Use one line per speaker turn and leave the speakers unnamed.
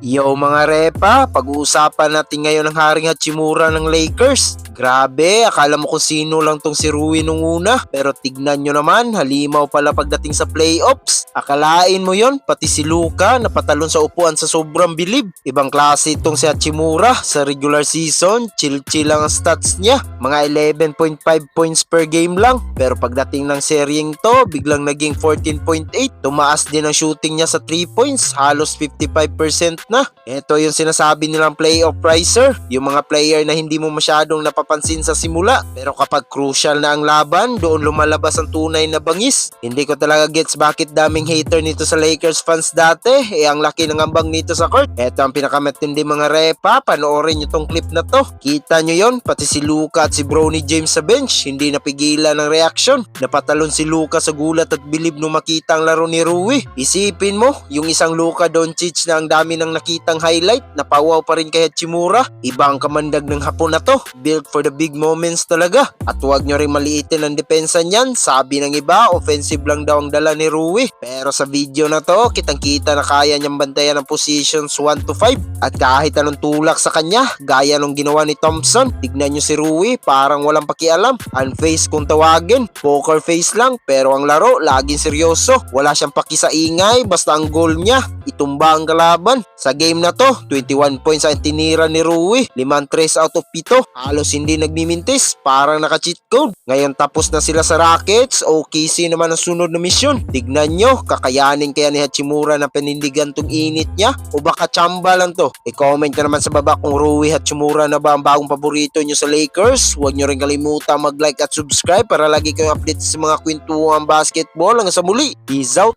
Yo mga repa, pag-uusapan natin ngayon ang Haring Hachimura ng Lakers. Grabe, akala mo kung sino lang tong si Rui nung una. Pero tignan nyo naman, halimaw pala pagdating sa playoffs. Akalain mo yon, pati si Luka napatalon sa upuan sa sobrang bilib. Ibang klase itong si Hachimura. Sa regular season, chill-chill lang ang stats niya. Mga 11.5 points per game lang. Pero pagdating ng seryeng to, biglang naging 14.8. Tumaas din ang shooting niya sa 3 points, halos 55% na. Ito yung sinasabi nilang playoff riser, yung mga player na hindi mo masyadong napapansin sa simula, pero kapag crucial na ang laban, doon lumalabas ang tunay na bangis. Hindi ko talaga gets bakit daming hater nito sa Lakers fans dati, ang laki ng ambang nito sa court. Ito ang pinakamatindi mga repa, panoorin nyo tong clip na to. Kita nyo yon, pati si Luka at si Bronny James sa bench, hindi napigilan ng reaction. Napatalon si Luka sa gulat at bilib nung makita ang laro ni Rui. Isipin mo, yung isang Luka Doncic na ang dami ng nakitang highlight, napawaw pa rin kay Hachimura. Ibang kamandag ng hapon na to, built for the big moments talaga. At huwag nyo rin maliitin ang depensa niyan, sabi ng iba, offensive lang daw ang dala ni Rui. Pero sa video na to, kitang kita na kaya niyang bantayan ang positions 1 to 5. At kahit anong tulak sa kanya, gaya nung ginawa ni Thompson, tignan nyo si Rui, parang walang pakialam. Unfaced kung tawagin, poker face lang, pero ang laro, laging seryoso. Wala siyang paki sa ingay, basta ang goal niya, itumba ang kalaban. Sa game na to, 21 points ang tinira ni Rui, 5 3 out of 7. Halos hindi nagmimintis, parang naka-cheat code. Ngayon tapos na sila sa Rockets, OKC naman ang sunod na misyon. Tignan nyo, kakayanin kaya ni Hachimura na panindigan tong init niya? O baka tsamba lang to? I-comment ka naman sa baba kung Rui Hachimura na ba ang bagong paborito nyo sa Lakers. Huwag nyo rin kalimutan mag-like at subscribe para lagi kayong update sa mga kwentuhan basketball. Hanggang sa muli, peace out!